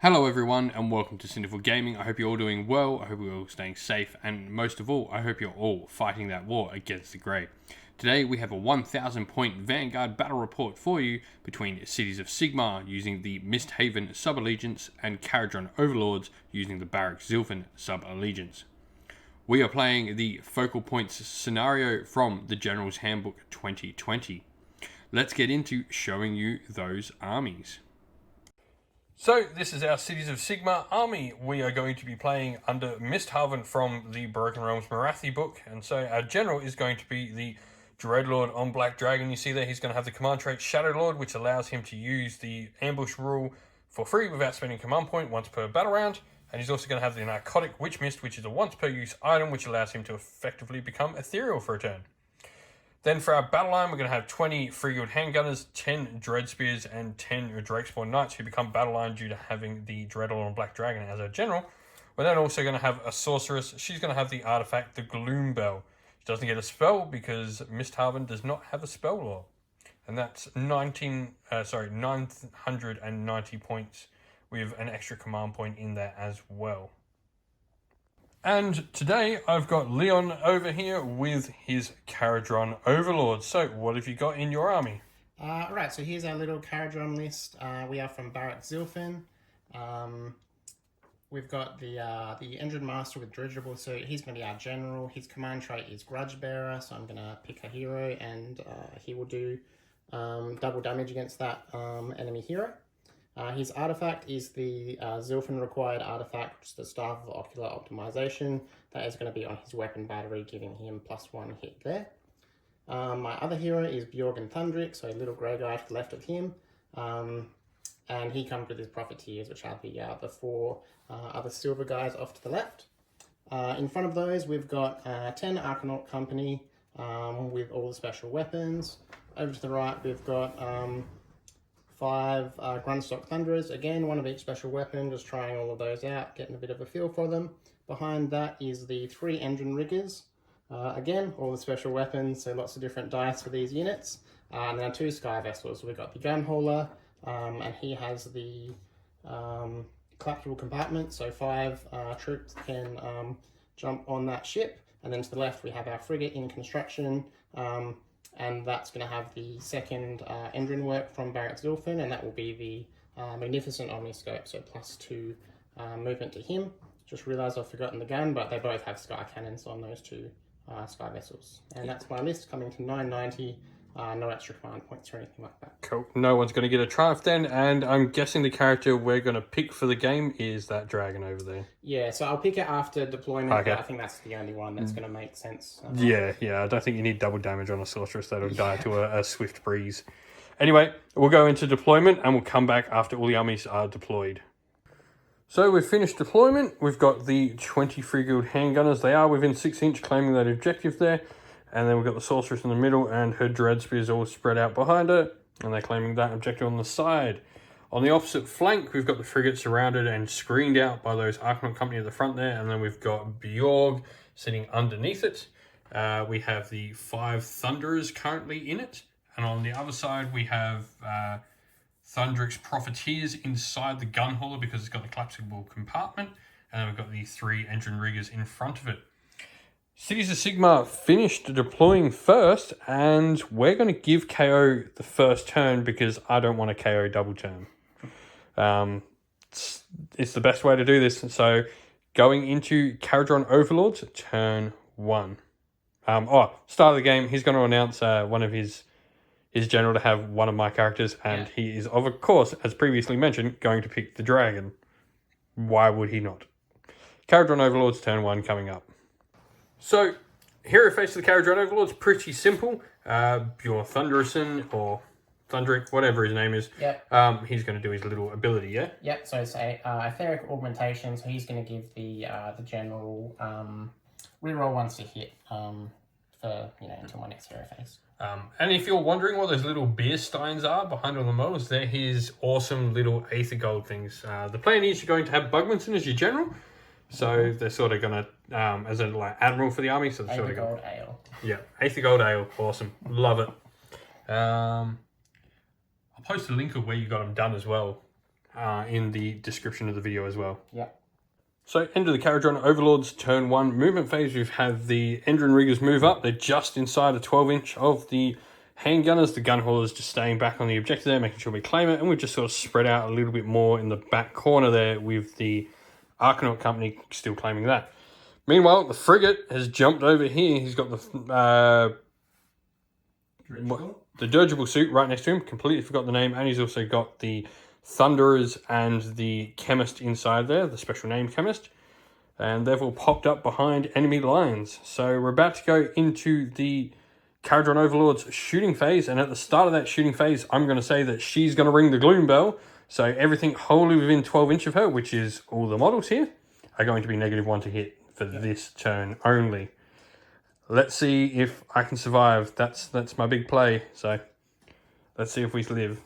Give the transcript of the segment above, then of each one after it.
Hello everyone and welcome to Sinful Gaming. I hope you're all doing well, I hope you're all staying safe, and most of all, I hope you're all fighting that war against the Grey. Today we have a 1000 point Vanguard battle report for you between Cities of Sigmar using the Misthavn sub-allegiance and Kharadron Overlords using the Barak Zilfin sub-allegiance. We are playing the Focal Points scenario from the Generals Handbook 2020. Let's get into showing you those armies. So this is our Cities of Sigmar army. We are going to be playing under Misthavn from the Broken Realms Morathi book. And so our general is going to be the Dreadlord on Black Dragon. You see there, he's going to have the command trait Shadow Lord, which allows him to use the ambush rule for free without spending command point once per battle round. And he's also going to have the Narcotic Witch Mist, which is a once per use item, which allows him to effectively become ethereal for a turn. Then for our battle line, we're going to have 20 Free Guild Handgunners, 10 Dread Spears, and 10 Drakespawn Knights who become battle line due to having the Dreadlord on Black Dragon as our general. We're then also going to have a Sorceress. She's going to have the artifact, the Gloom Bell. She doesn't get a spell because Misthavn does not have a spell law. And that's 990 points with an extra command point in there as well. And today I've got Leon over here with his Kharadron Overlords. So what have you got in your army? Right, so here's our little Kharadron list. We are from Barak Zilfin. We've got the Engine Master with Dirigible, so he's going to be our general. His command trait is Grudge Bearer, so I'm going to pick a hero and he will do double damage against that enemy hero. His artifact is the Zilfin required artifact, which is the Staff of Ocular Optimization. That is going to be on his weapon battery, giving him +1 hit there. My other hero is Bjorgen Thundrick, so a little grey guy to the left of him. And he comes with his Profiteers, which are the four other silver guys off to the left. In front of those, we've got 10 Arcanaut Company with all the special weapons. Over to the right, we've got 5 Grundstock Thunderers, again, one of each special weapon, just trying all of those out, getting a bit of a feel for them. Behind that is the 3 Engine Riggers, again, all the special weapons, so lots of different dice for these units. And then 2 Sky Vessels, we've got the Gun Hauler, and he has the collapsible compartment, so 5 troops can jump on that ship. And then to the left we have our frigate in construction, and that's going to have the second engine work from Barak Zilfin, and that will be the Magnificent Omniscope, so +2 movement to him. Just realised I've forgotten the gun, but they both have sky cannons on those 2 sky vessels. And that's my list, coming to 990, no extra command points or anything like that. Cool. No one's going to get a triumph then, and I'm guessing the character we're going to pick for the game is that dragon over there. Yeah, so I'll pick it after deployment, okay. But I think that's the only one that's going to make sense. Yeah, I don't think you need double damage on a sorceress. That'll die to a swift breeze. Anyway, we'll go into deployment and we'll come back after all the armies are deployed. So we've finished deployment. We've got the 20 Free Guild Handgunners. They are within 6 inch, claiming that objective there. And then we've got the Sorceress in the middle and her Dread Spears all spread out behind her. And they're claiming that objective on the side. On the opposite flank, we've got the frigate surrounded and screened out by those Arcanaut Company at the front there. And then we've got Bjorg sitting underneath it. We have the 5 Thunderers currently in it. And on the other side, we have Thundrick's Profiteers inside the Gun Hauler because it's got the collapsible compartment. And then we've got the 3 Engine Riggers in front of it. Cities of Sigmar finished deploying first, and we're going to give KO the first turn because I don't want a KO double turn. It's the best way to do this. So going into Kharadron Overlords, turn 1. Start of the game, he's going to announce one of his general to have one of my characters, and he is, of course, as previously mentioned, going to pick the dragon. Why would he not? Kharadron Overlords, turn 1 coming up. So, hero face of the Kharadron Overlords, pretty simple. Bjorn Thunderson, or Thundrick, whatever his name is. Yep. He's going to do his little ability, yeah? Yep, so it's a etheric augmentation, so he's going to give the general reroll once to hit until my next hero face. And if you're wondering what those little beer steins are behind all the models, they're his awesome little Aether Gold things. The plan is you're going to have Bugmanson as your general. So they're sort of going to, as an admiral for the army. So they're sort of Gold Ale. Yeah, Aether Gold Ale. Awesome. Love it. I'll post a link of where you got them done as well. in the description of the video as well. Yep. So, end of the Kharadron Overlords turn 1 movement phase. We've had the engine riggers move up. They're just inside a 12-inch of the handgunners. The gun haulers just staying back on the objective there, making sure we claim it. And we've just sort of spread out a little bit more in the back corner there with the Arcanaut Company still claiming that. Meanwhile, the frigate has jumped over here. He's got the dirigible suit right next to him. Completely forgot the name. And he's also got the Thunderers and the Chemist inside there, the special name Chemist. And they've all popped up behind enemy lines. So we're about to go into the Kharadron Overlords shooting phase. And at the start of that shooting phase, I'm going to say that she's going to ring the gloom bell. So everything wholly within 12 inch of her, which is all the models here, are going to be -1 to hit for this turn only. Let's see if I can survive. That's my big play. So let's see if we live.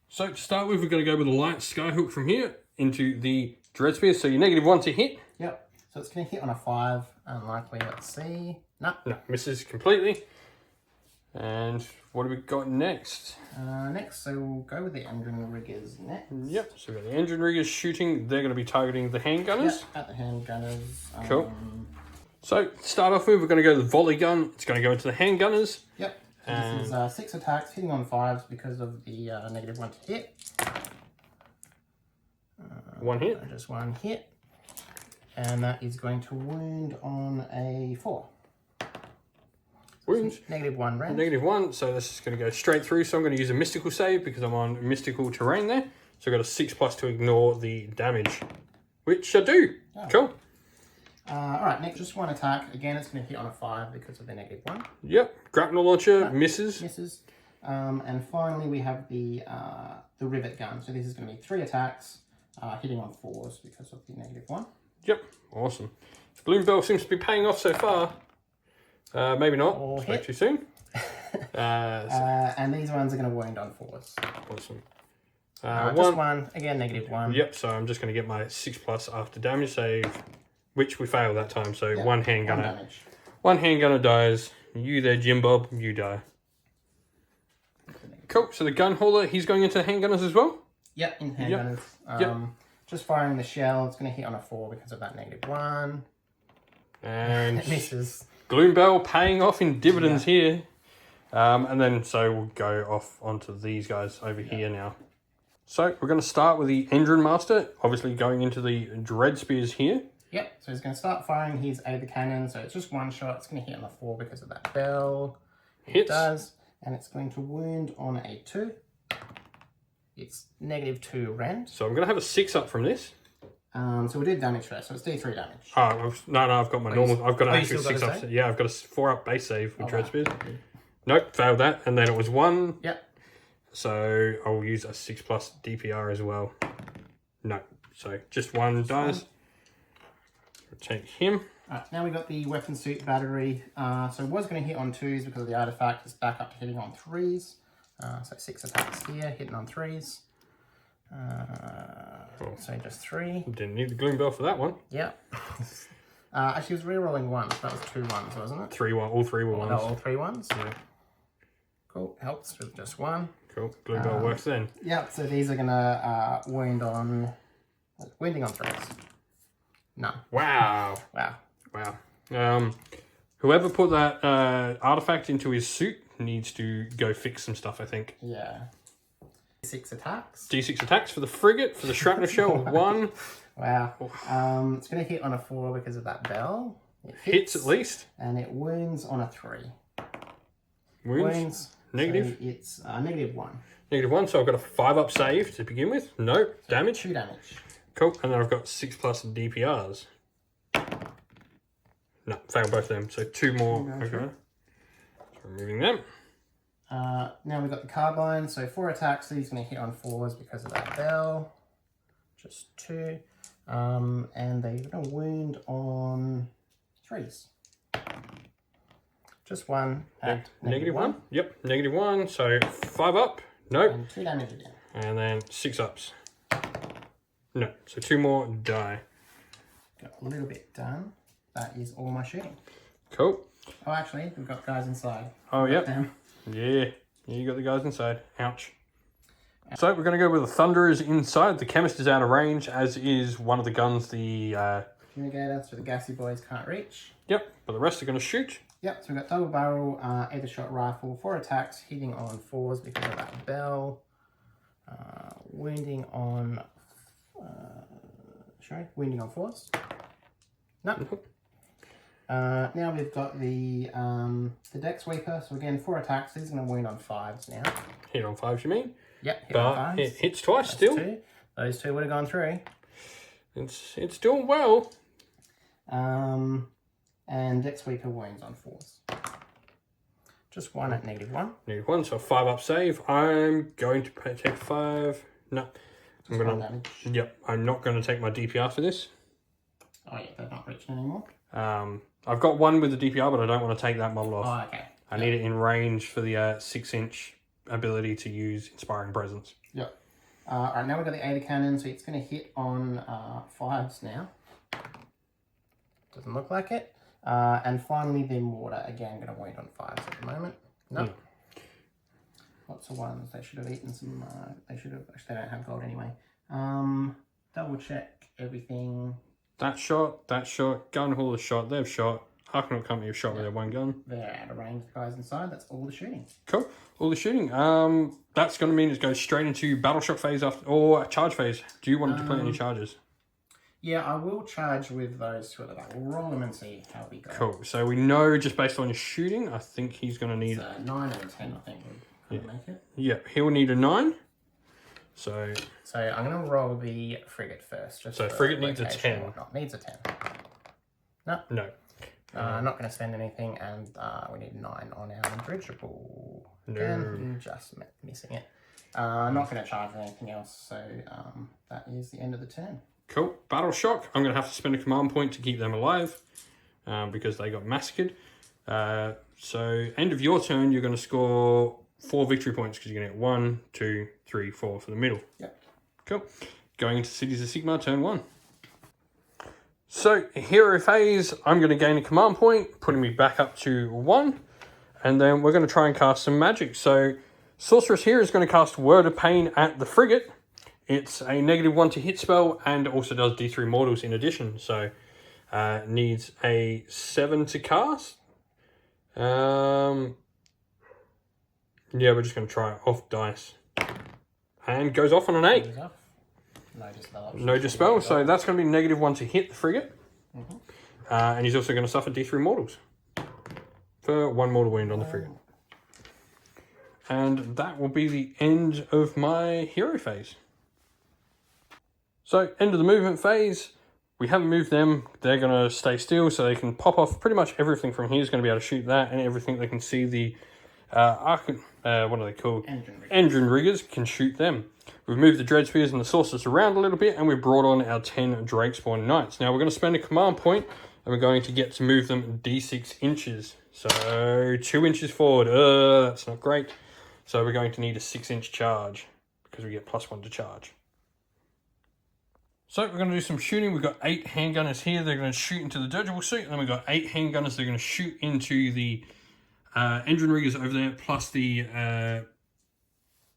So to start with, we're going to go with a light skyhook from here into the Dread Spear. So you're -1 to hit. Yep. So it's going to hit on a 5. Unlikely. Let's see. No, misses completely. And what have we got next? Next, so we'll go with the engine riggers next. Yep. So we've got the engine riggers shooting. They're going to be targeting the handgunners. Yep, at the handgunners. Cool. So to start off with, we're going to go with the volley gun. It's going to go into the handgunners. Yep. So this is 6 attacks, hitting on 5s because of the -1 to hit. 1 hit. Just 1 hit. And that is going to wound on a 4. Wounds. -1 range. -1. So this is going to go straight through. So I'm going to use a mystical save because I'm on mystical terrain there. So I've got a 6+ to ignore the damage, which I do. Oh. Cool. Alright, next, just 1 attack. Again, it's going to hit on a 5 because of the -1. Yep. Grapnel launcher misses. Misses. And finally, we have the rivet gun. So this is going to be 3 attacks, hitting on 4s because of the -1. Yep. Awesome. Gloom Bell seems to be paying off so far. Maybe not. Spoke too soon. And these ones are going to wound on 4s. Awesome. Just 1. Again, -1. Yep. So I'm just going to get my 6+ after damage save, which we failed that time. So yep. one handgunner. One handgunner dies. You there, Jim Bob. You die. Cool. So the gun hauler, he's going into the handgunners as well? Yep, in handgunners. Yep. Just firing the shell. It's going to hit on a 4 because of that -1. And it misses. Gloom Bell paying off in dividends here. And then so we'll go off onto these guys over here now. So we're going to start with the Engine Master, obviously going into the Dread Spears here. Yep, so he's going to start firing his Aether Cannon. So it's just 1 shot. It's going to hit on a 4 because of that bell. Hits. It does. And it's going to wound on a 2. It's -2 rend. So I'm going to have a 6 up from this. So we'll do damage first. So it's D3 damage. Oh, no, I've got my normal. I've got an actual 6 up. Yeah, I've got a 4 up base save with Dread Spears. Okay. Nope, failed that. And then it was 1. Yep. So I'll use a 6+ DPR as well. No, so just 1 dies. Take him. Alright, now we've got the weapon suit battery. So it was going to hit on 2s because of the artifact. It's back up to hitting on 3s. So 6 attacks here, hitting on 3s. Cool. So just 3. Didn't need the Gloom Bell for that one. Yep. Actually, it was re-rolling 1. So that was 2 1s, wasn't it? 3 1. All 3 were 1s. No, all 3 1s. Yeah. Cool. Helps with just 1. Cool. Gloom Bell works then. Yep. So these are going to wounding on 3s. No. Wow. Wow. Wow. Whoever put that artifact into his suit needs to go fix some stuff, I think. Yeah. 6 attacks. D6 attacks for the frigate, for the shrapnel shell, 1. Wow. It's going to hit on a 4 because of that bell. It hits at least. And it wounds on a 3. Wounds. Negative. So it's -1. -1, so I've got a 5 up save to begin with. No, damage. 2 damage. Cool, and then I've got 6+ DPRs. No, failed both of them, so 2 more. Okay. So removing them. Now we've got the carbine, so 4 attacks. So he's going to hit on 4s because of that bell. Just 2. And they're going to wound on 3s. Just 1 at -1. Yep, -1, so 5 up. Nope. And 2 damage again. And then 6 ups. No, so 2 more die. Got a little bit done. That is all my shooting. Cool. Oh, actually, we've got guys inside. Oh, yep. Yeah, you got the guys inside. Ouch. So we're going to go with the Thunderers inside. The Chemist is out of range, as is one of the guns, the... Fumigator, so the gassy boys can't reach. Yep, but the rest are going to shoot. Yep, so we've got double barrel, 8 shot rifle, 4 attacks, hitting on 4s because of that bell. Wounding on... wounding on 4s. No. Now we've got the deck sweeper. So again, 4 attacks. This is going to wound on 5s now. Hit on 5s, you mean? Yep, hit but on 5s. It hits twice. That's still. 2. Those 2 would have gone through. It's doing well. And deck sweeper wounds on 4s. Just 1 at -1. -1, so a 5 up save. I'm going to take 5. No. I'm going to... Yep, I'm not going to take my DPR for this. Oh yeah, they're not reaching anymore. I've got 1 with the DPR, but I don't want to take that model off. Oh, okay. I need it in range for the 6-inch ability to use Inspiring Presence. Yep. Alright, now we've got the Ada Cannon, so it's going to hit on 5s now. Doesn't look like it. And finally, the Mortar, again, going to wound on 5s at the moment. No. Lots of 1s. They should have eaten some... actually, they don't have gold anyway. Double check everything. That shot, gun hauler shot, they've shot. Harkonnen Company have shot with their 1 gun. They're out of range, the guys inside. That's all the shooting. Cool. All the shooting. That's going to mean it goes straight into Battleship Phase or Charge Phase. Do you want to play any charges? Yeah, I will charge with those 2 at the back. We'll roll them and see how we go. Cool. So we know just based on his shooting, I think he's going to need... 9 and 10, I think, would make it. Yeah, he'll need a 9. So I'm going to roll the frigate first. So frigate needs a 10. Needs a 10. No. No. I'm not going to spend anything, and we need 9 on our dirigible. No. Again, just missing it. Not going to charge for anything else, so that is the end of the turn. Cool. Battle Shock. I'm going to have to spend a command point to keep them alive because they got massacred. So end of your turn, you're going to score 4 victory points because you're going to get 1, 2, 3, 4 for the middle. Yep. Cool. Going into Cities of Sigmar, turn 1. So, Hero Phase, I'm going to gain a command point, putting me back up to 1. And then we're going to try and cast some magic. So, Sorceress here is going to cast Word of Pain at the frigate. It's a -1 to hit spell and also does D3 mortals in addition. So, needs a 7 to cast. Yeah, we're just going to try it off dice. And goes off on an 8. No dispel, so that's going to be -1 to hit the frigate. And he's also going to suffer D3 mortals for 1 mortal wound on the frigate. And that will be the end of my hero phase. So, end of the movement phase. We haven't moved them. They're going to stay still so they can pop off pretty much everything from here is going to be able to shoot that, and everything they can see the what are they called? Engine riggers can shoot them. We've moved the Dread Spears and the Sorceress around a little bit, and we've brought on our 10 Drakespawn Knights. Now we're going to spend a command point, and we're going to get to move them D6 inches. So 2 inches forward. That's not great. So we're going to need a 6-inch charge because we get +1 to charge. So we're going to do some shooting. We've got 8 handgunners here. They're going to shoot into the dirigible suit. And then we've got 8 handgunners. They're going to shoot into the engine riggers over there, plus the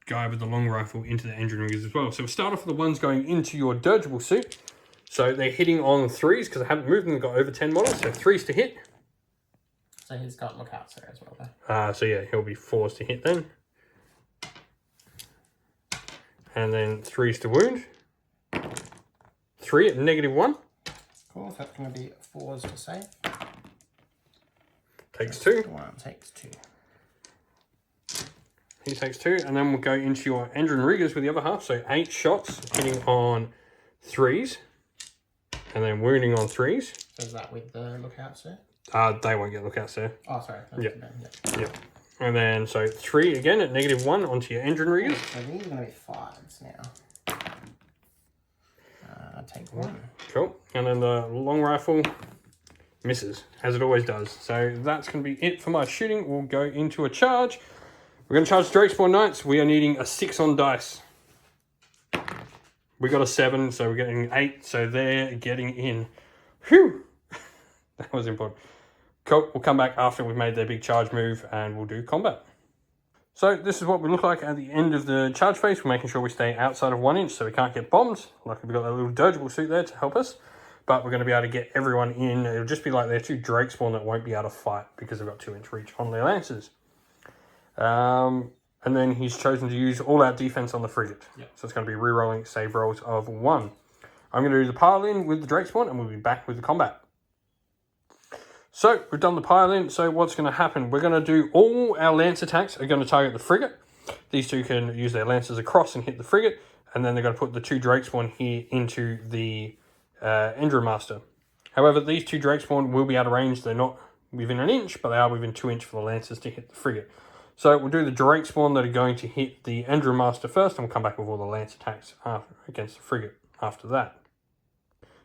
guy with the long rifle into the engine riggers as well. So we'll start off with the ones going into your dirigible suit. So they're hitting on 3s because I haven't moved them. They've got over 10 models. So 3s to hit. So he's got lookouts there as well, though. So yeah, he'll be 4s to hit then. And then 3s to wound. 3 at -1. Cool, so that's going to be 4s to save. Takes 2. 1 takes 2. He takes 2, and then we'll go into your engine riggers with the other half. So 8 shots hitting on 3s, and then wounding on 3s. So is that with the lookouts there? They won't get lookouts there. Oh, sorry. Yep. And then so 3 again at -1 onto your engine riggers. So these are going to be 5s now. Take 1. Cool. And then the long rifle misses, as it always does. So that's going to be it for my shooting. We'll go into a charge. We're going to charge Drakespawn Knights. We are needing a 6 on dice. We got a 7, so we're getting 8. So they're getting in. Phew! That was important. Cool. We'll come back after we've made their big charge move and we'll do combat. So this is what we look like at the end of the charge phase. We're making sure we stay outside of 1 inch so we can't get bombed. Like we've got that little dirigible suit there to help us. But we're going to be able to get everyone in. It'll just be like they're 2 Drake spawn that won't be able to fight because they've got 2 inch reach on their lances. And then he's chosen to use all out defense on the frigate. Yep. So it's going to be re-rolling save rolls of 1. I'm going to do the pile in with the Drake spawn and we'll be back with the combat. So we've done the pile in. So what's going to happen? We're going to do all our lance attacks are going to target the frigate. These 2 can use their lances across and hit the frigate. And then they're going to put the 2 Drake spawn here into the Engine Master. However, these 2 Drake spawn will be out of range. They're not within 1 inch, but they are within 2 inch for the lances to hit the frigate. So we'll do the Drake spawn that are going to hit the Engine Master first, and we'll come back with all the lance attacks against the frigate after that.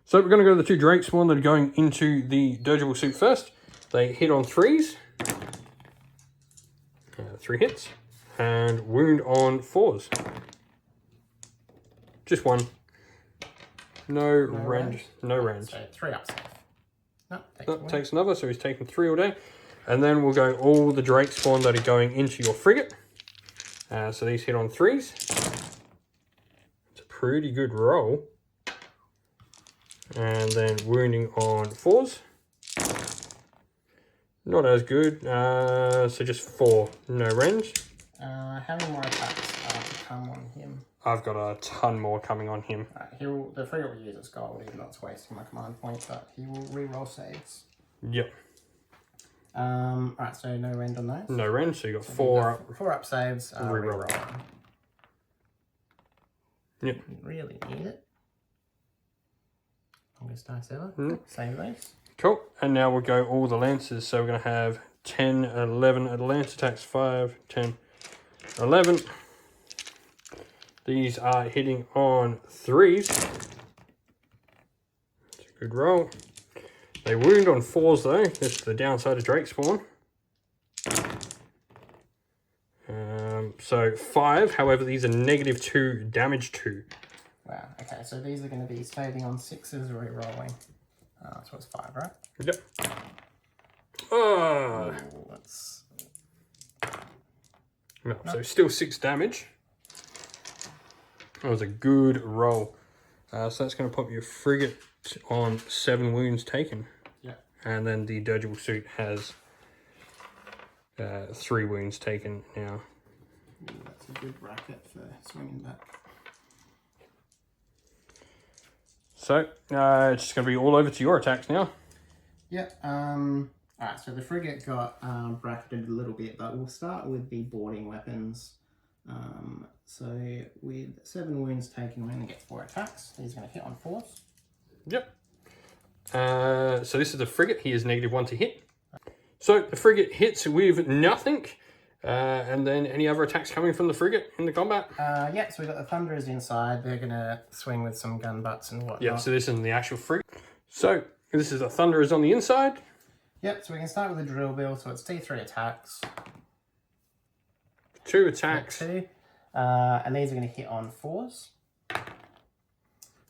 So we're going to go to the 2 Drake spawn that are going into the dirigible suit first. They hit on 3s. 3 hits. And wound on 4s. Just 1. No range. No range. So 3 up safe. Takes another, so he's taking 3 all day. And then we'll go all the Drake spawn that are going into your frigate. So these hit on 3s. It's a pretty good roll. And then wounding on 4s. Not as good. So just 4. No range. How many more attacks to come on him? I've got a ton more coming on him. The frigate will use its gold, even though it's wasting my command point, but he will re-roll saves. Yep. Alright, so no rend on those. No rend, so you got 4 up. 4 up saves, re-roll. Yep. You really need it. Longest dice ever. Save those. Cool. And now we'll go all the lances. So we're going to have 10, 11 at lance attacks, 5, 10, 11. These are hitting on 3s. That's a good roll. They wound on 4s though. That's the downside of Drake spawn. So 5, however, these are -2 damage 2. Wow, okay, so these are going to be saving on 6s, re-rolling. So it's 5, right? Yep. Let's... No, so still 6 damage. That was a good roll. So that's going to pop your frigate on 7 wounds taken. Yeah. And then the dirigible suit has 3 wounds taken now. Ooh, that's a good bracket for swinging back. So it's just going to be all over to your attacks now. Yep. Alright, so the frigate got bracketed a little bit, but we'll start with the boarding weapons. So with 7 wounds taken, we only get 4 attacks. He's going to hit on 4s. Yep. So this is the frigate. He is -1 to hit. So the frigate hits with nothing. And then any other attacks coming from the frigate in the combat? Yeah, so we've got the Thunderers inside. They're going to swing with some gun butts and whatnot. Yeah, so this isn't the actual frigate. So this is the Thunderers on the inside. Yep, so we can start with the drill bill. So it's D3 attacks. 2 attacks. 2. And these are going to hit on 4s.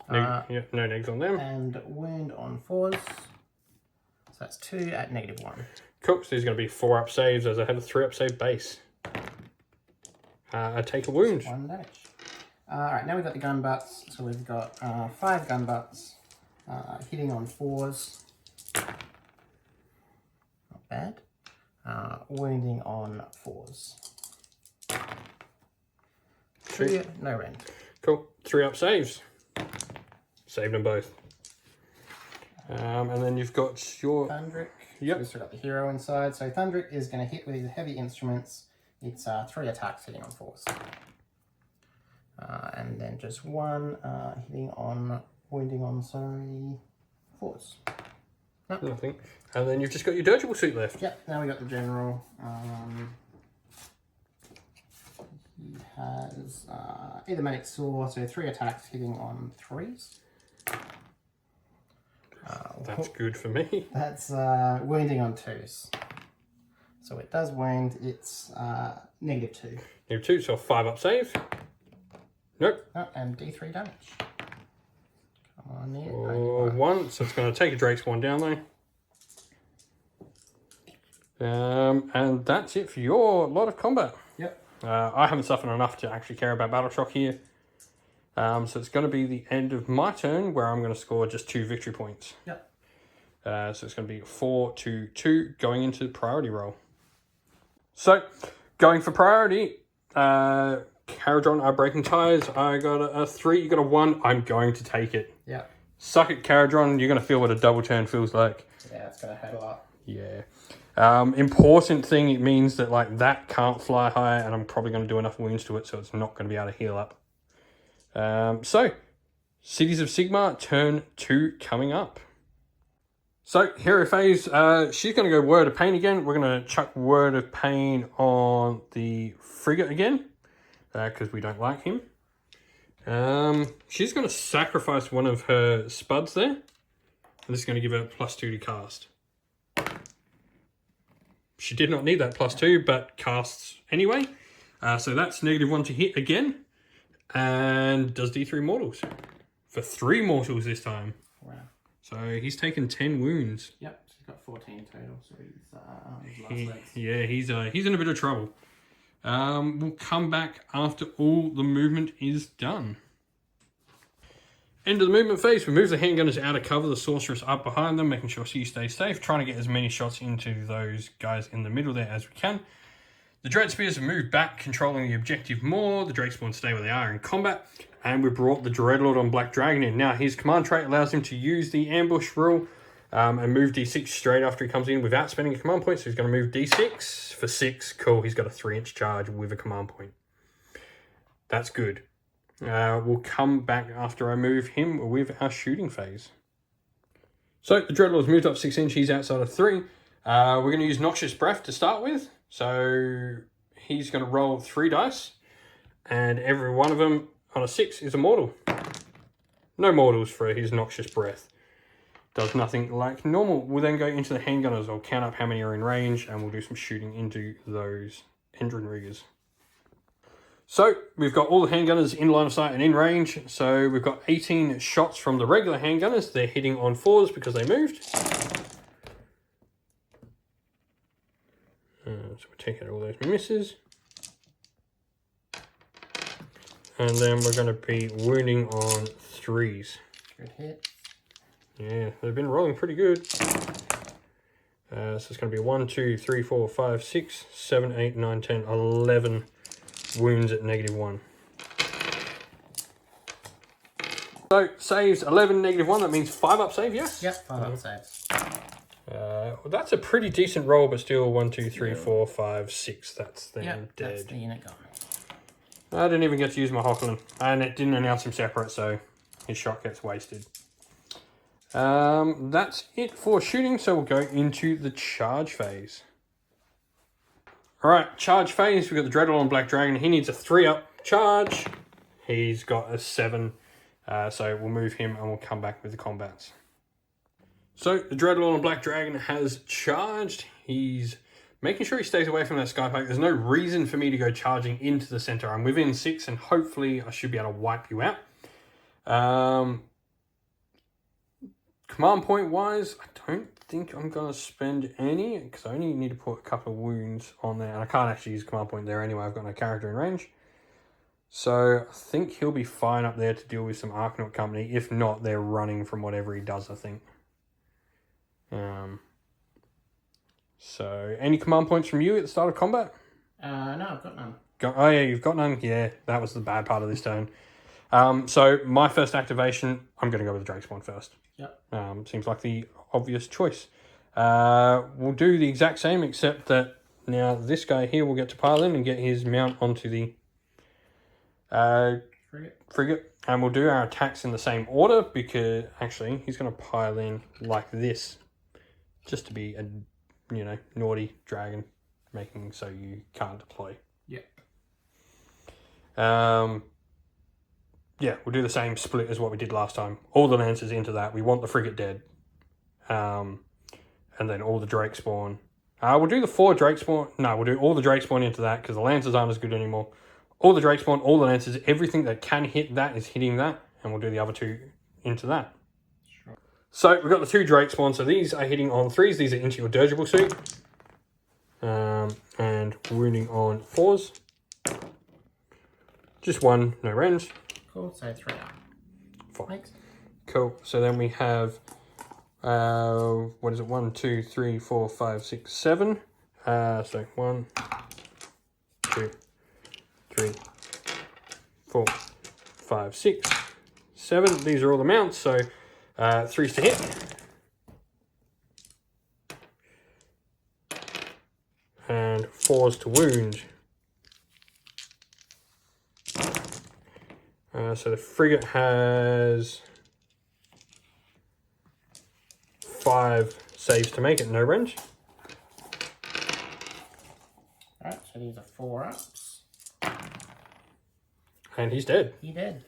No negs on them. And wound on 4s. So that's 2 at -1. Cool, so these are going to be 4 up saves as I have a 3 up save base. I take a wound. 1 damage. Alright, now we've got the gun butts. So we've got 5 gun butts hitting on 4s. Not bad. Wounding on 4s. 3, no rend. Cool, 3 up saves. Saved them both. And then you've got your... Thundrick. Yep. We've still got the hero inside. So Thundrick is going to hit with his heavy instruments. It's 3 attacks hitting on 4s. And then just 1 hitting on, wounding on, 4s. Nope. Nothing. And then you've just got your dirigible suit left. Yep, now we got the general. He has Idiomatic Saw, so 3 attacks hitting on 3s. That's good for me. That's wounding on 2s. So it does wound, it's -2. -2, so a 5 up save. Nope. Oh, and D3 damage. Come on, yeah. Or 1, so it's going to take a Drake spawn down though. And that's it for your lot of combat. Yep. I haven't suffered enough to actually care about Battle Shock here. So it's going to be the end of my turn where I'm going to score just 2 victory points. Yep. So it's going to be 4-2-2 going into priority roll. So going for priority, Kharadron are breaking ties. I got a 3, you got a 1. I'm going to take it. Yeah. Suck it, Kharadron. You're going to feel what a double turn feels like. Yeah, it's going to hurt a lot. Yeah. Important thing, it means that like that can't fly high, and I'm probably going to do enough wounds to it, so it's not going to be able to heal up. So, Cities of Sigmar, turn 2 coming up. So, Hero Phase, she's going to go Word of Pain again. We're going to chuck Word of Pain on the Frigate again, because we don't like him. She's going to sacrifice one of her spuds there. And this is going to give her +2 to cast. She did not need that +2, but casts anyway. So that's -1 to hit again. And does D3 mortals. For 3 mortals this time. Wow. So he's taken 10 wounds. Yep, so he's got 14 total, so he's last legs. Yeah, he's in a bit of trouble. We'll come back after all the movement is done. End of the movement phase. We move the handgunners out of cover, the sorceress up behind them, making sure she stays safe, trying to get as many shots into those guys in the middle there as we can. The Dread Spears have moved back, controlling the objective more. The Drakespawn stay where they are in combat. And we brought the Dreadlord on Black Dragon in. Now, his command trait allows him to use the ambush rule and move D6 straight after he comes in without spending a command point. So he's going to move D6 for 6. Cool, he's got a 3-inch charge with a command point. That's good. We'll come back after I move him with our shooting phase. So the Dreadlord's moved up 6 inches. He's outside of 3. We're going to use Noxious Breath to start with. So he's going to roll 3 dice. And every one of them on a 6 is a mortal. No mortals for his Noxious Breath. Does nothing like normal. We'll then go into the handgunners. I'll count up how many are in range. And we'll do some shooting into those Endrin Riggers. So, we've got all the handgunners in line of sight and in range. So, we've got 18 shots from the regular handgunners. They're hitting on 4s because they moved. So, we're taking all those misses. And then we're going to be wounding on 3s. Good hit. Yeah, they've been rolling pretty good. So, it's going to be 1, 2, 3, 4, 5, 6, 7, 8, 9, 10, 11 wounds at -1. So, saves 11, -1. That means 5 up save, yes? Yep, 5 up saves. Well, that's a pretty decent roll, but still 1, 2, 3, 4, 5, 6. That's them dead. That's the unit gone. I didn't even get to use my Hochland. And it didn't announce him separate, so his shot gets wasted. That's it for shooting, so we'll go into the charge phase. Alright, charge phase. We've got the Dreadlord on Black Dragon. He needs a 3-up charge. He's got a 7. So we'll move him and we'll come back with the combats. So the Dreadlord on Black Dragon has charged. He's making sure he stays away from that Skypike. There's no reason for me to go charging into the center. I'm within 6 and hopefully I should be able to wipe you out. Command point wise, I don't think I'm going to spend any because I only need to put a couple of wounds on there. And I can't actually use command point there anyway. I've got no character in range. So I think he'll be fine up there to deal with some Arkanaut company. If not, they're running from whatever he does, I think. So any command points from you at the start of combat? No, I've got none. Oh yeah, you've got none? Yeah, that was the bad part of this turn. So my first activation, I'm going to go with the Drakespawn first. Yep. Seems like the obvious choice. We'll do the exact same, except that now this guy here will get to pile in and get his mount onto the frigate. And we'll do our attacks in the same order because actually he's going to pile in like this. Just to be a, naughty dragon, making so you can't deploy. Yep. Yeah, we'll do the same split as what we did last time. All the Lancers into that. We want the frigate dead. And then all the Drakespawn. We'll do the 4 Drakespawn. No, we'll do all the Drakespawn into that because the Lancers aren't as good anymore. All the Drakespawn, all the Lancers, everything that can hit that is hitting that. And we'll do the other 2 into that. Sure. So we've got the 2 Drakespawn. So these are hitting on 3s. These are into your dirigible suit. And wounding on 4s. Just one, no range. Cool, so 3 up. Fine. Thanks. Cool. So then we have, what is it? 1, 2, 3, 4, 5, 6, 7. So 1, 2, 3, 4, 5, 6, 7. These are all the mounts. So 3s to hit. And 4s to wound. So the frigate has 5 saves to make it, no range. Alright, so these are 4 ups. And he's dead. He did.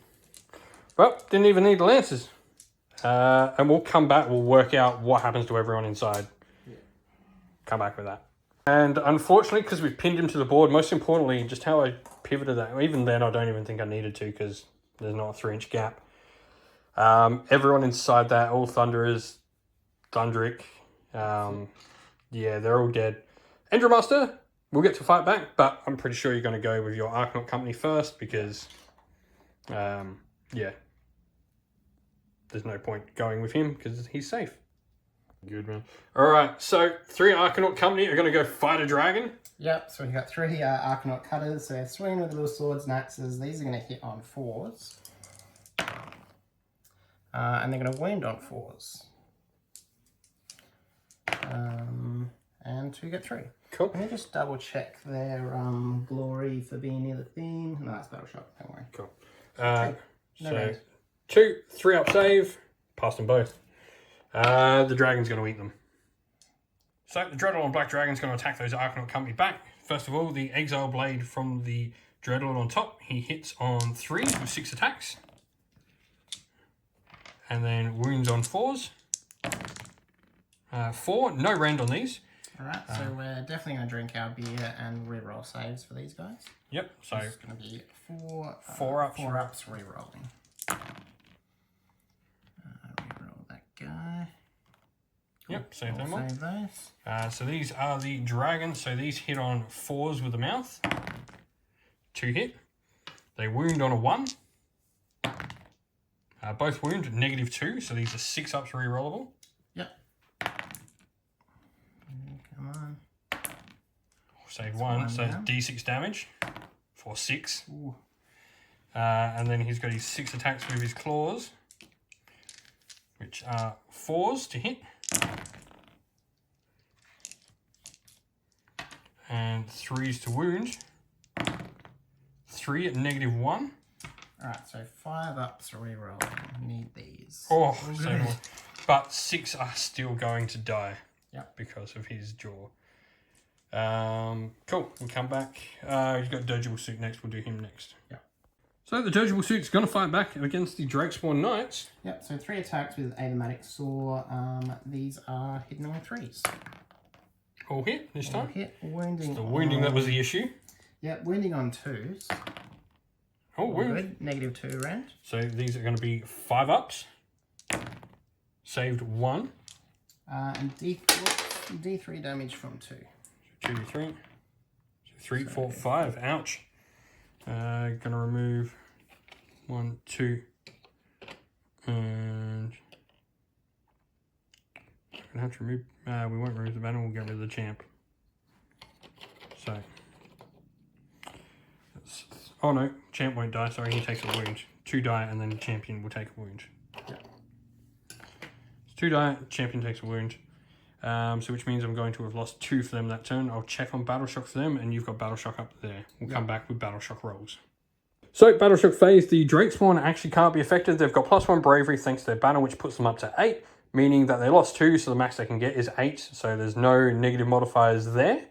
Well, didn't even need the lances. And we'll come back, we'll work out what happens to everyone inside. Yeah. Come back with that. And unfortunately, because we've pinned him to the board, most importantly, just how I pivoted that, even then I don't even think I needed to because there's not a 3-inch gap. Everyone inside that, all Thunderers, Thunderic, yeah, they're all dead. Endremaster, we'll get to fight back, but I'm pretty sure you're going to go with your Archnaut company first because, yeah, there's no point going with him because he's safe. Good, man. All right, so 3 Archnaut company are going to go fight a dragon. Yep, so we've got 3 Archnaut cutters. So they're swinging with the little swords and axes. These are going to hit on 4s. And they're going to wound on 4s. And 2 get 3. Cool. Let me just double check their glory for being near the theme. No, it's Battleship, don't worry. Cool. No so range. 2, 3 up save, pass them both. The dragon's going to eat them. So the Dreadlord on Black Dragon's going to attack those Archnaut company back. First of all, the Exile Blade from the Dreadlord on top. He hits on 3 with 6 attacks. And then wounds on 4s. 4, no rend on these. Alright, so we're definitely going to drink our beer and reroll saves for these guys. Yep, so it's going to be 4 ups. 4 ups rerolling. Reroll that guy. Yep, save them all. Save those. So these are the dragons. So these hit on 4s with the mouth. 2 hit. They wound on a 1. Both wound -2. So these are 6 ups rerollable. Yep. Come on. Save 1. So it's D6 damage for 6. Ooh. And then he's got his 6 attacks with his claws, which are 4s to hit. And 3s to wound. 3 at -1. Alright, so 5 ups reroll. Need these. Oh, so annoying. But 6 are still going to die. Yep. Because of his jaw. Cool. We'll come back. He's got Dirigible Suit next. We'll do him next. Yep. So the Dirigible Suit's going to fight back against the Drakespawn Knights. Yep, so 3 attacks with Automatic Saw. These are hidden on 3s. All hit this time. All hit. Wounding. The wounding that was the issue. Yep, wounding on 2s. Oh, wound. Good. -2 rend. So these are going to be 5 ups. Saved 1. And D3 damage from 2. 2, 3. 3, 4, 5. Ouch. Gonna remove 1, 2. And gonna have to remove. We won't remove the banner. We'll get rid of the champ. So. Oh no, champ won't die. Sorry, he takes a wound. 2 die, and then champion will take a wound. Yep. So 2 die, champion takes a wound. So which means I'm going to have lost 2 for them that turn. I'll check on Battle Shock for them, and you've got Battle Shock up there. We'll come back with Battle Shock rolls. So Battleship Phase, the Drakespawn actually can't be affected. They've got +1 bravery thanks to their banner, which puts them up to 8, meaning that they lost 2, so the max they can get is 8. So there's no negative modifiers there.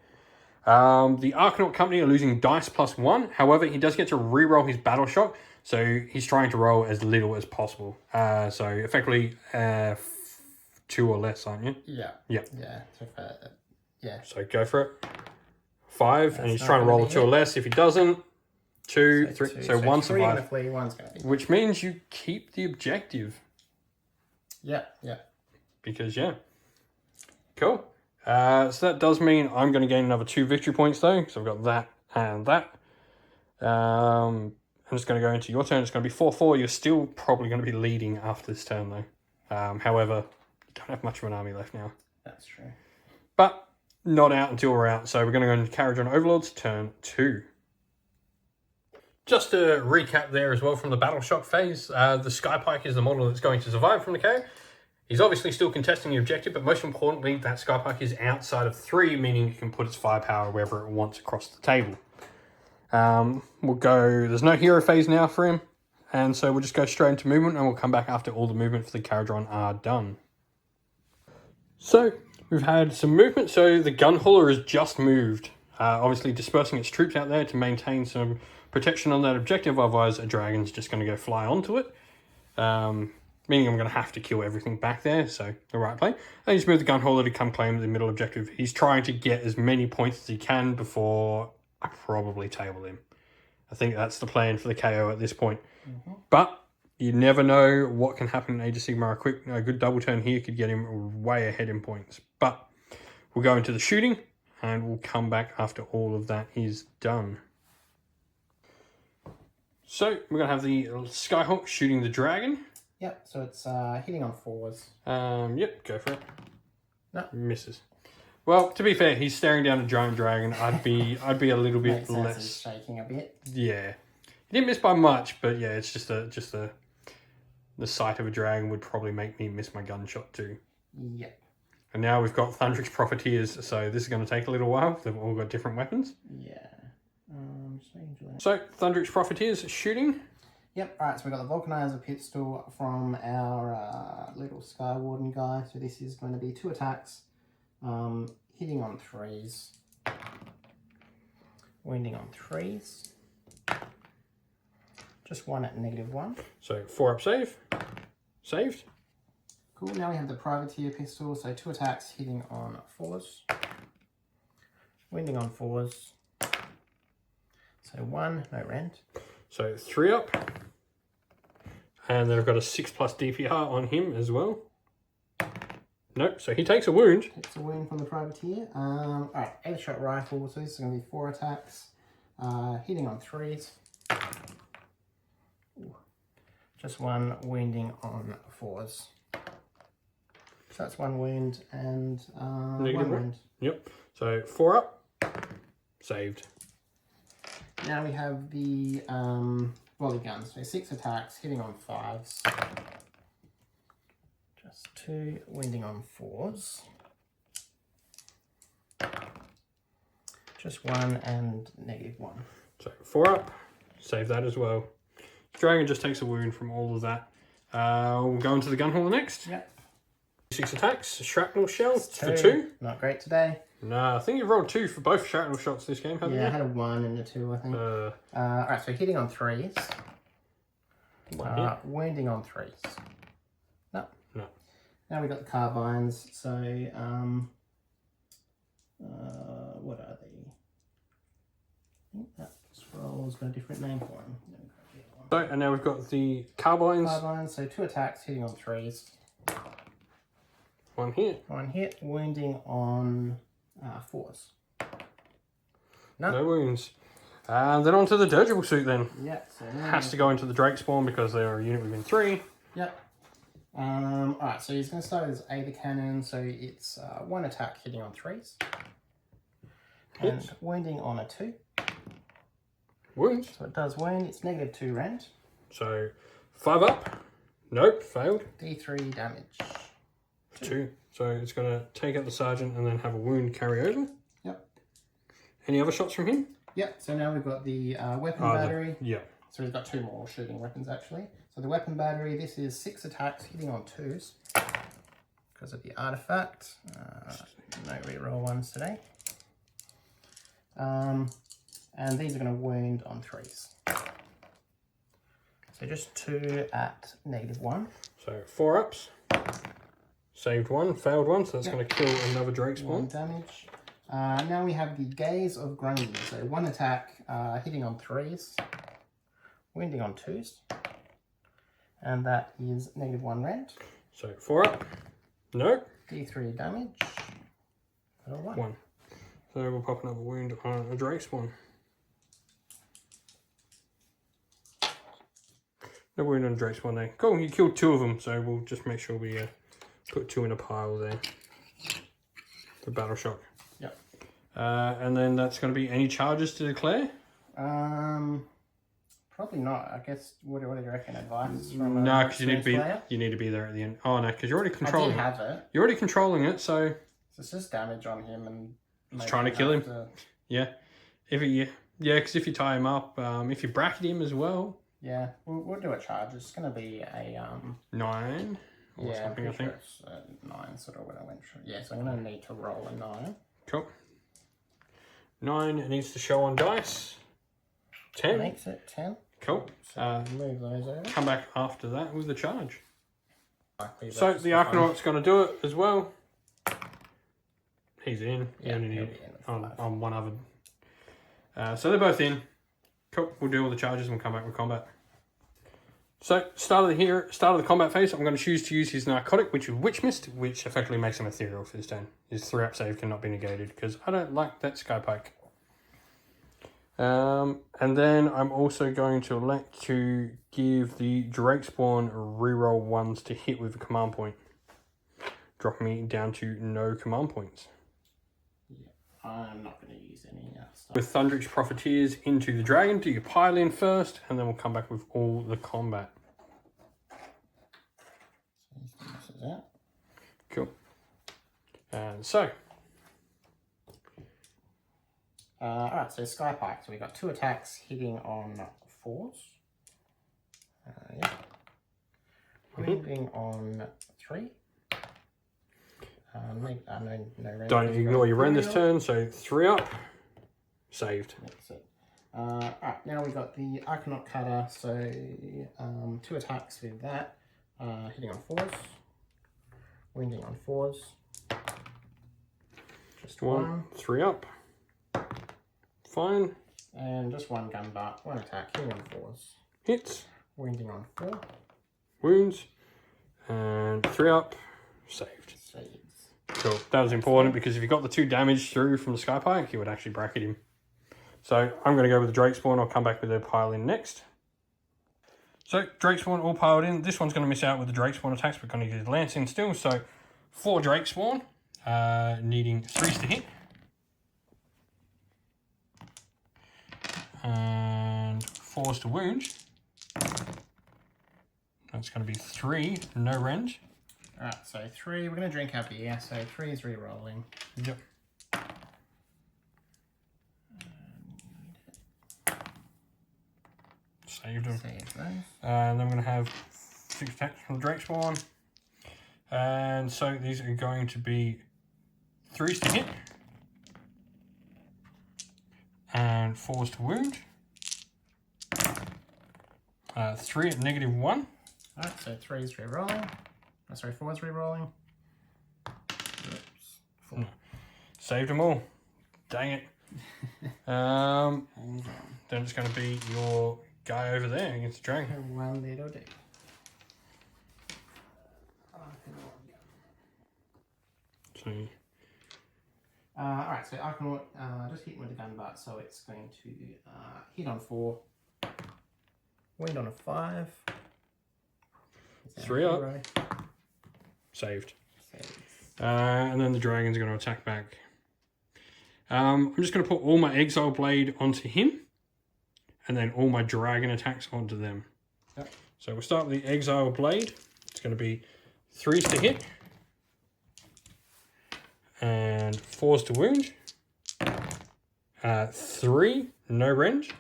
The Archnaut company are losing dice +1. However, he does get to re-roll his Battle Shock, so he's trying to roll as little as possible. So effectively 2 or less, aren't you? Yeah. Yeah. Yeah. So, yeah. So go for it. 5, and he's trying to roll a 2 or less. If he doesn't, 2, 3. So 1 survives. One's going to be. Which means you keep the objective. Yeah. Yeah. Because, yeah. Cool. So that does mean I'm going to gain another 2 victory points, though, because I've got that and that. And it's going to go into your turn. It's going to be 4-4. You're still probably going to be leading after this turn, though. However, you don't have much of an army left now. That's true. But not out until we're out. So we're going to go into Kharadron Overlords, turn 2. Just to recap there as well from the Battleship Phase, the Skypike is the model that's going to survive from the KO. He's obviously still contesting the objective, but most importantly, that Skypike is outside of 3, meaning it can put its firepower wherever it wants across the table. We'll go, there's no hero phase now for him, and so we'll just go straight into movement, and we'll come back after all the movement for the Kharadron are done. So, we've had some movement, so the gun hauler has just moved, obviously dispersing its troops out there to maintain some protection on that objective, otherwise a dragon's just going to go fly onto it. Meaning I'm going to have to kill everything back there, so the right play. And he's moved the gun hauler to come claim the middle objective. He's trying to get as many points as he can before I probably table him. I think that's the plan for the KO at this point. But you never know what can happen in Age of Sigmar. A good double turn here could get him way ahead in points. But we'll go into the shooting, and we'll come back after all of that is done. So we're going to have the Skyhawk shooting the dragon. Yep, so it's hitting on 4s. Yep, go for it. No. Misses. Well, to be fair, he's staring down a giant dragon. I'd be a little bit Makes sense, less. he's shaking a bit. Yeah, he didn't miss by much, but yeah, it's just the sight of a dragon would probably make me miss my gunshot too. Yep. And now we've got Thundrix Profiteers, so this is going to take a little while. They've all got different weapons. Yeah. So Thundrix Profiteers shooting. Yep, alright, so we've got the Vulcanizer pistol from our little Sky Warden guy. So this is going to be 2 attacks, hitting on 3s, wounding on 3s, just 1 at -1. So 4 up save, saved. Cool, now we have the Privateer pistol, so 2 attacks, hitting on 4s, wounding on 4s, so 1, no rent. So 3 up. And then I've got a 6+ DPR on him as well. Nope, so he takes a wound. Takes a wound from the Privateer. Alright, 8-shot rifle, so this is going to be 4 attacks, hitting on 3s. Ooh. Just 1 wounding on 4s. So that's 1 wound and 1 wound. Yep, so 4 up, saved. Now we have the volley gun, so 6 attacks, hitting on 5s. Just 2, wounding on 4s. Just 1 and -1. So 4 up, save that as well. Dragon just takes a wound from all of that. We'll go into the gun hauler next. Yep. 6 attacks, shrapnel shell for 2. 2. Not great today. Nah, I think you've rolled 2 for both shrapnel shots this game, haven't you? Yeah, I had a 1 and a 2, I think. Alright, so hitting on 3s. Wounding on 3s. No. No. Now we've got the carbines, so what are they? I think that scroll's got a different name for them. So, and now we've got the carbines. Carbines, so 2 attacks, hitting on 3s. 1 hit. 1 hit, wounding on 4s. No wounds. And then on to the dirigible suit then. Yep. So has to go into the Drake spawn because they're a unit within 3. Yep. Alright, so he's going to start as Aether Cannon, so it's 1 attack hitting on 3s. And wounding on a 2. Wounds. So it does wound, it's -2 rend. So 5 up. Nope, failed. D3 damage. 2. So it's going to take out the sergeant and then have a wound carry over. Yep. Any other shots from him? Yep, so now we've got the weapon battery. Yeah. So we've got 2 more shooting weapons actually. So the weapon battery, this is 6 attacks hitting on 2s because of the artifact. No reroll ones today. And these are going to wound on 3s. So just 2 at -1. So 4 ups. Saved 1, failed 1, so that's going to kill another Drake spawn. 1 damage. Now we have the Gaze of Grungy. So 1 attack hitting on 3s, wounding on 2s. And that is -1 rend. So 4 up. Nope. D3 damage. 1. So we'll pop another wound on a Drake spawn. No wound on Drake's one there. Cool, you killed 2 of them, so we'll just make sure we put 2 in a pile there. The battle shock. Yep. And then that's going to be any charges to declare? Probably not. I guess, what do you reckon? Advice from No, because you need to be there at the end. Oh no, because you're already controlling it. I did have it. You're already controlling it, so... So it's just damage on him and... It's trying to kill him. Yeah. Because if you tie him up, if you bracket him as well... Yeah, we'll do a charge. It's going to be a... 9 or something, I think. Sure it's 9 sort of when I went through. Yeah, so I'm going to need to roll a 9. Cool. 9, it needs to show on dice. 10. Makes it 10. Cool. So move those over. Come back after that with the charge. So the Archanaut's going to do it as well. He's in. Yeah, he'll be in on 1 other. So they're both in. Cool. We'll deal with the charges and we'll come back with combat. So start of the combat phase, I'm going to choose to use his narcotic, which is Witch Mist, which effectively makes him ethereal for this turn. His 3-up save cannot be negated because I don't like that Skypike. And then I'm also going to elect to give the Drakespawn reroll 1s to hit with a command point, dropping me down to no command points. Yeah, I'm not going to use any stuff. With Thundrix Profiteers into the dragon, do your pile in first, and then we'll come back with all the combat. So this is out. Cool. And so. Alright, so Skypike. So we got 2 attacks hitting on 4s. Yeah. Wounding on 3. No range. Don't ignore your rend this turn, so 3 up. Saved. That's it. Alright, now we got the Archanaut Cutter, so 2 attacks with that. Hitting on 4s. Wounding on 4s. Just 1. 3 up. Fine. And just 1 gun butt, 1 attack, hitting on 4s. Hits. Wounding on 4. Wounds. And 3 up. Saved. Saves. Cool. That was important because if you got the 2 damage through from the Skypike, you would actually bracket him. So I'm going to go with the Drakespawn. I'll come back with a pile in next. So Drakespawn all piled in. This one's going to miss out with the Drakespawn attacks. We're going to get Lance in still. So 4 Drakespawn, needing 3s to hit. And 4s to wound. That's going to be 3, no range. Alright, so 3, we're going to drink our beer, so 3 is re-rolling. Yep. Saved them. Save those. And I'm going to have 6 attacks from the Drakespawn. And so these are going to be 3s to hit. And 4s to wound. 3 at -1. Alright, so 3 is re-rolling. Oh, sorry, 4 is re-rolling. Oops. 4. Saved them all. Dang it. Then it's going to be your guy over there against the dragon. 1 little dick. So, alright, so Archanaut just hit with the gun butt, so it's going to hit on 4. Wound on a 5. 3 up. Saved. And then the dragon's going to attack back. I'm just going to put all my Exile Blade onto him. And then all my dragon attacks onto them. Yep. So we'll start with the Exile Blade. It's going to be 3s to hit. And 4s to wound. 3, no range.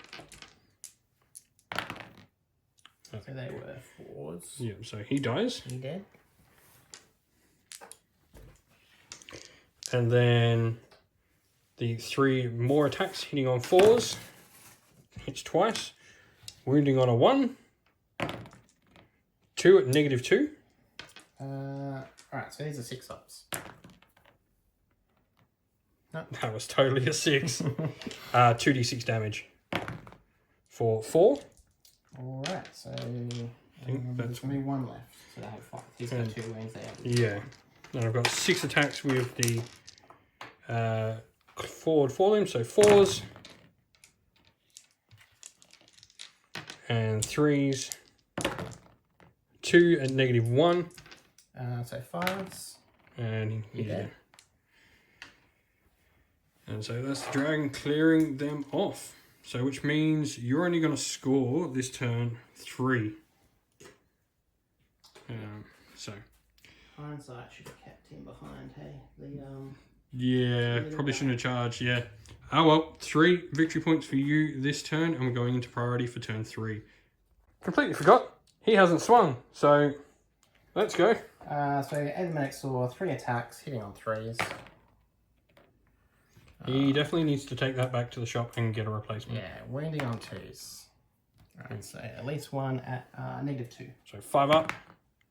So they were 4s. Yeah, so he dies. He did. And then the 3 more attacks hitting on 4s. Hits twice. Wounding on a 1. 2 at -2. Alright, so these are 6 ups. No. That was totally a 6. 2d6 damage. For 4. Alright, so think there's going to be 1 left. So they have 5. He's got 2 wounds there. Yeah. And I've got 6 attacks with the forward for them. So 4s. And 3s. 2 at -1. So 5s. And You're dead. And so that's the dragon clearing them off. So which means you're only going to score this turn 3. So. Hindsight should have kept him behind, hey? Yeah, probably shouldn't have charged, yeah. Oh well, 3 victory points for you this turn, and we're going into priority for turn 3. Completely forgot. He hasn't swung, so let's go. So Edmund saw 3 attacks, hitting on 3s. He definitely needs to take that back to the shop and get a replacement. Yeah, wounding on 2s. Alright, so at least 1 at -2. So 5 up,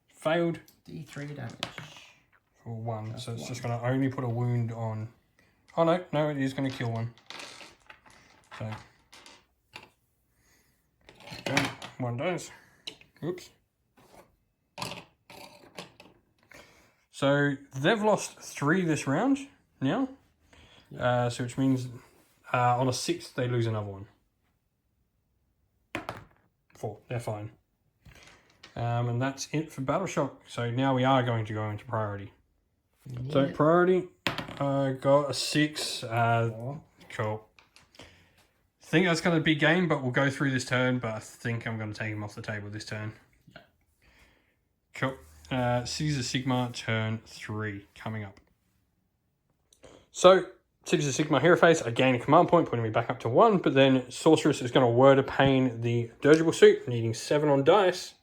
failed. D3 damage. For 1, so it's just going to only put a wound on. Oh no, it is going to kill 1. So. Okay, 1 dies. Oops. So they've lost 3 this round now. So which means on a 6 they lose another 1. 4, they're fine. And that's it for Battleship. So now we are going to go into priority. Yeah. So priority, got a 6. Cool. I think that's going to be game, but we'll go through this turn. But I think I'm going to take him off the table this turn. Yeah. Cool. Cities of Sigmar, turn 3 coming up. So Cities of Sigmar hero phase, I gain a command point, putting me back up to 1. But then Sorceress is going to Word of Pain the Dirigible Suit, needing 7 on dice.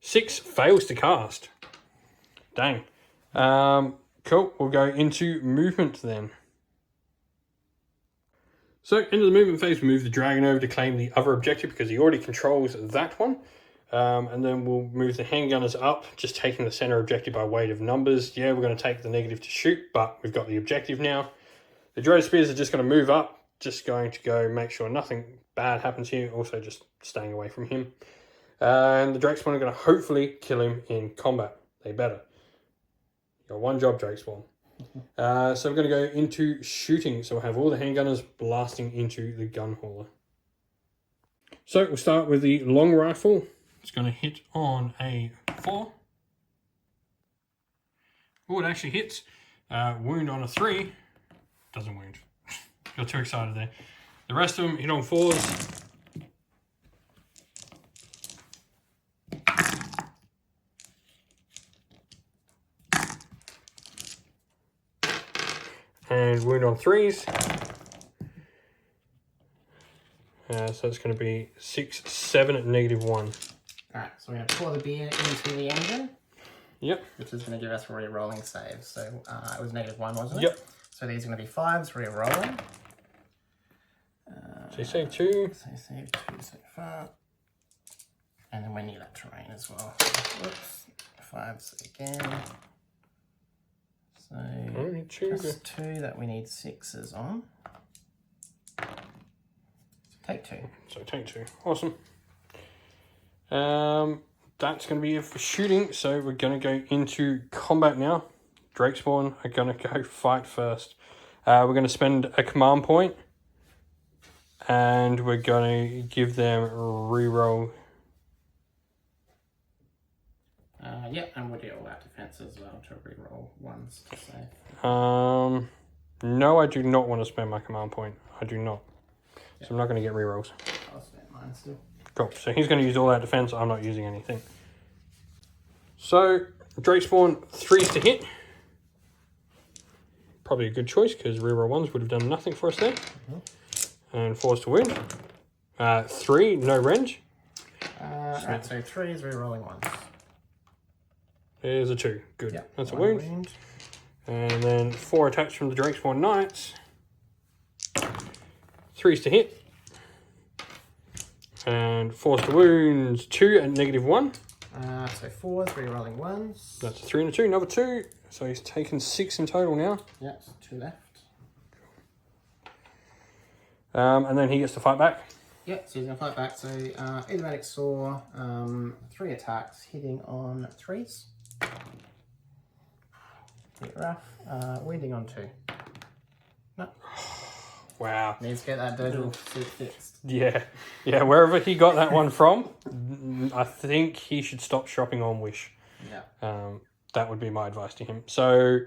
6 fails to cast. Dang. Cool. We'll go into movement then. So, into the movement phase, we move the dragon over to claim the other objective because he already controls that one. And then we'll move the handgunners up, just taking the center objective by weight of numbers. Yeah, we're going to take the negative to shoot, but we've got the objective now. The Dread Spears are just going to move up, just going to go make sure nothing bad happens here. Also, just staying away from him. And the Drake Spawn are going to hopefully kill him in combat. They better. You got 1 job, Drake Spawn. So we're going to go into shooting. So we'll have all the handgunners blasting into the gun hauler. So we'll start with the long rifle. It's going to hit on a 4. Oh, it actually hits. Wound on a 3. Doesn't wound. Got too excited there. The rest of them hit on 4s. And wound on 3s. So it's going to be 6, 7 at -1. Alright, so we're going to pour the beer into the engine. Yep. Which is going to give us re-rolling saves. So it was -1, wasn't it? Yep. So these are going to be 5s re-rolling. So you save 2. So you save 2 so far. And then we need that terrain as well. Whoops. 5s again. So only 2. Plus 2 that we need 6s on. So take 2. So take 2. Awesome. That's going to be it for shooting. So we're going to go into combat now. Drakespawn are going to go fight first. We're going to spend a command point. And we're going to give them reroll. Yeah, and we'll do all that defense as well to reroll 1s to save. No, I do not want to spend my command point. I do not. So I'm not going to get rerolls. I'll spend mine still. Cool. So he's going to use all that defense. I'm not using anything. So Drakespawn 3s to hit. Probably a good choice because reroll 1s would have done nothing for us there. And 4s to win. 3, no range. Right, so 3s rerolling 1s. There's a 2. Good. Yep, that's a wound. And then 4 attacks from the Drakespawn Knights. 3s to hit. And 4s to wound. 2 at -1. So 4s rerolling 1s. That's a 3 and a 2. Another 2. So he's taken 6 in total now. Yep, so 2 left. And then he gets to fight back. Yep, so he's going to fight back. So Idiomatic Saw, 3 attacks, hitting on 3s. Bit rough. Wounding on 2. No. Wow. Needs to get that dirigible suit fixed. Yeah. Yeah, wherever he got that one from, I think he should stop shopping on Wish. Yeah. That would be my advice to him. So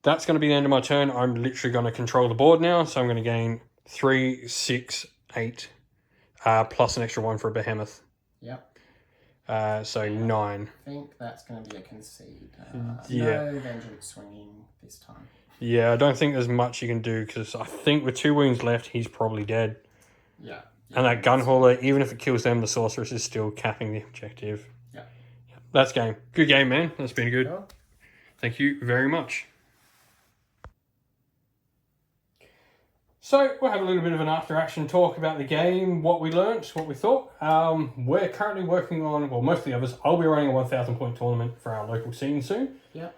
that's going to be the end of my turn. I'm literally going to control the board now. So I'm going to gain 3, 6, 8, plus an extra 1 for a behemoth. Yep. So 9. I think that's going to be a concede. Yeah. No vengeance swinging this time. Yeah, I don't think there's much you can do because I think with 2 wounds left, he's probably dead. Yeah. And that gun hauler, even if it kills them, the sorceress is still capping the objective. Yeah. That's game. Good game, man. That's been good. Sure. Thank you very much. So we'll have a little bit of an after-action talk about the game, what we learnt, what we thought. We're currently working on, well, most of the others, I'll be running a 1,000 point tournament for our local scene soon. Yeah.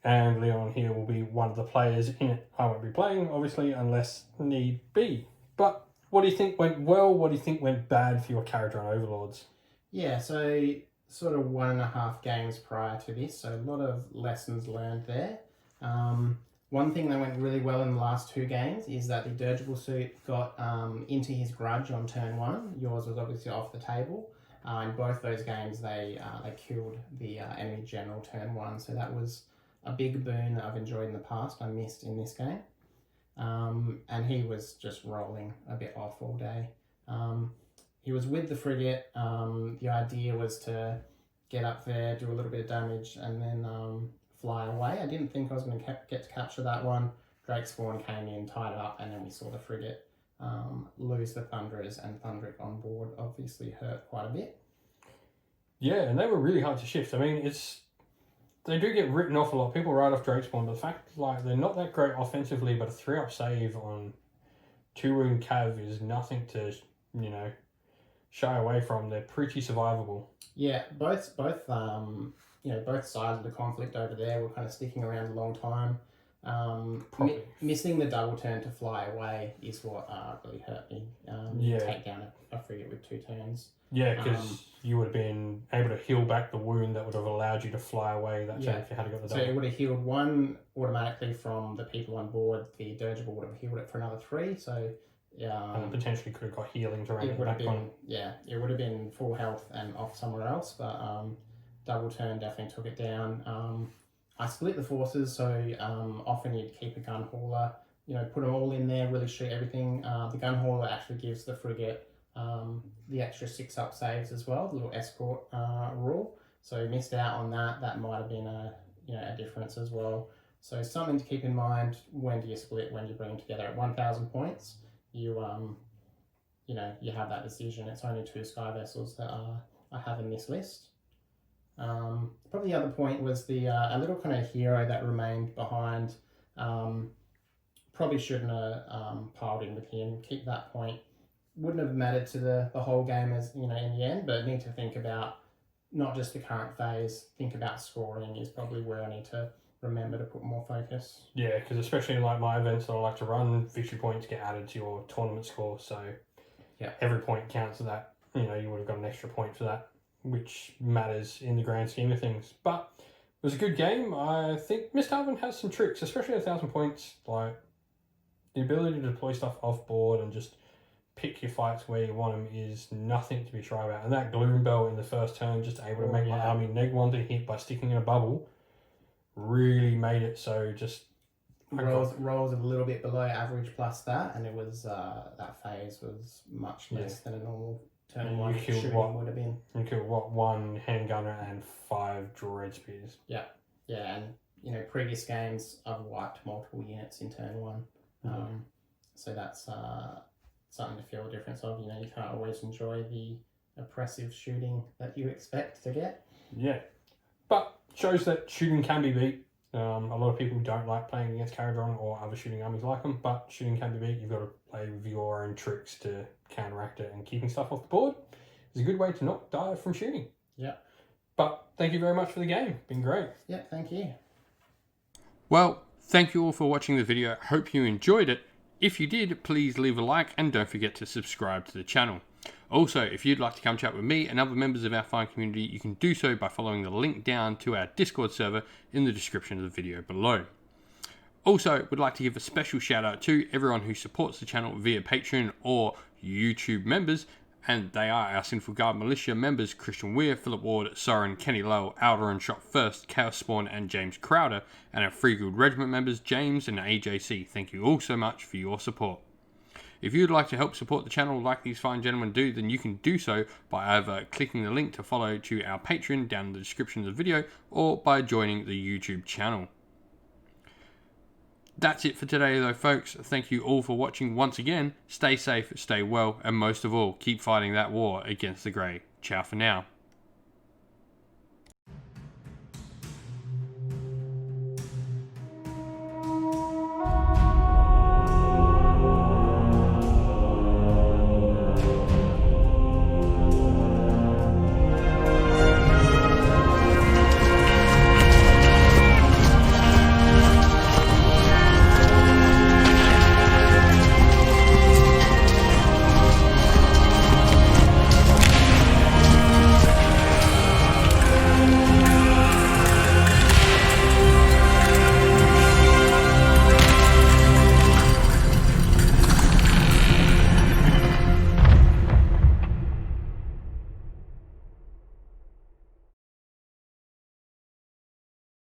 And Leon here will be one of the players in it. I won't be playing, obviously, unless need be. But what do you think went well? What do you think went bad for your Kharadron Overlords? Yeah, so sort of 1.5 games prior to this, so a lot of lessons learned there. One thing that went really well in the last 2 games is that the dirigible suit got into his grudge on turn 1. Yours was obviously off the table. In both those games, they killed the enemy general turn 1, so that was a big boon that I've enjoyed in the past. I missed in this game. And he was just rolling a bit off all day. He was with the frigate. The idea was to get up there, do a little bit of damage, and then fly away. I didn't think I was going to get to capture that one. Drake Spawn came in, tied it up, and then we saw the frigate lose the Thunderers, and Thunderic on board obviously hurt quite a bit. Yeah, and they were really hard to shift. I mean, they do get written off a lot. People write off Drake Spawn, but the fact, like, they're not that great offensively, but a 3-up save on 2 wound cav is nothing to, shy away from. They're pretty survivable. Yeah, both sides of the conflict over there were kind of sticking around a long time. Missing the double turn to fly away is what really hurt me. Take down a frigate with 2 turns. Yeah, because you would have been able to heal back the wound that would have allowed you to fly away that turn if you had got the double. So it would have healed 1 automatically from the people on board. The dirigible would have healed it for another 3. So and potentially could have got healing to run it back on. Yeah, it would have been full health and off somewhere else, but double turn definitely took it down. I split the forces, so often you'd keep a gun hauler, put them all in there, really shoot everything. The gun hauler actually gives the frigate the extra 6-up saves as well, the little escort rule. So missed out on that. That might have been a difference as well. So something to keep in mind: when do you split? When do you bring them together? At 1,000 points, you have that decision. It's only 2 sky vessels that I have in this list. Probably the other point was the a little kind of hero that remained behind. Probably shouldn't have piled in with him. Keep that point. Wouldn't have mattered to the whole game as in the end, but need to think about not just the current phase. Think about scoring is probably where I need to remember to put more focus. Yeah, because especially in like my events that I like to run, victory points get added to your tournament score, so every point counts. That you would have got an extra point for that, which matters in the grand scheme of things. But it was a good game. I think Misthavn has some tricks, especially at 1,000 points, like the ability to deploy stuff off board and just pick your fights where you want them is nothing to be shy about. And that Gloom Bell in the first turn, just able to make my army neg-1 to hit by sticking in a bubble, really made it so just... Rolls a little bit below average plus that, and it was that phase was much less than a normal turn 1 shooting would have been. You killed 1 handgunner and 5 dread spears. Yeah, and previous games I've wiped multiple units in turn 1. So that's something to feel a difference of. You can't always enjoy the oppressive shooting that you expect to get. Yeah, but shows that shooting can be beat. A lot of people don't like playing against Kharadron or other shooting armies like them, but shooting can be beat. You've got to play with your own tricks to counteract it, and keeping stuff off the board is a good way to not die from shooting. Yeah. But thank you very much for the game. Been great. Yeah, thank you. Well, thank you all for watching the video. Hope you enjoyed it. If you did, please leave a like and don't forget to subscribe to the channel. Also, if you'd like to come chat with me and other members of our fine community, you can do so by following the link down to our Discord server in the description of the video below. Also, would like to give a special shout out to everyone who supports the channel via Patreon or YouTube members, and they are our Sinful Guard Militia members: Christian Weir, Philip Ward, Soren, Kenny Lowell, Alderon Shot First, Chaos Spawn, and James Crowder, and our Free Guild Regiment members, James and AJC. Thank you all so much for your support. If you'd like to help support the channel like these fine gentlemen do, then you can do so by either clicking the link to follow to our Patreon down in the description of the video, or by joining the YouTube channel. That's it for today though, folks. Thank you all for watching once again. Stay safe, stay well, and most of all, keep fighting that war against the Grey. Ciao for now.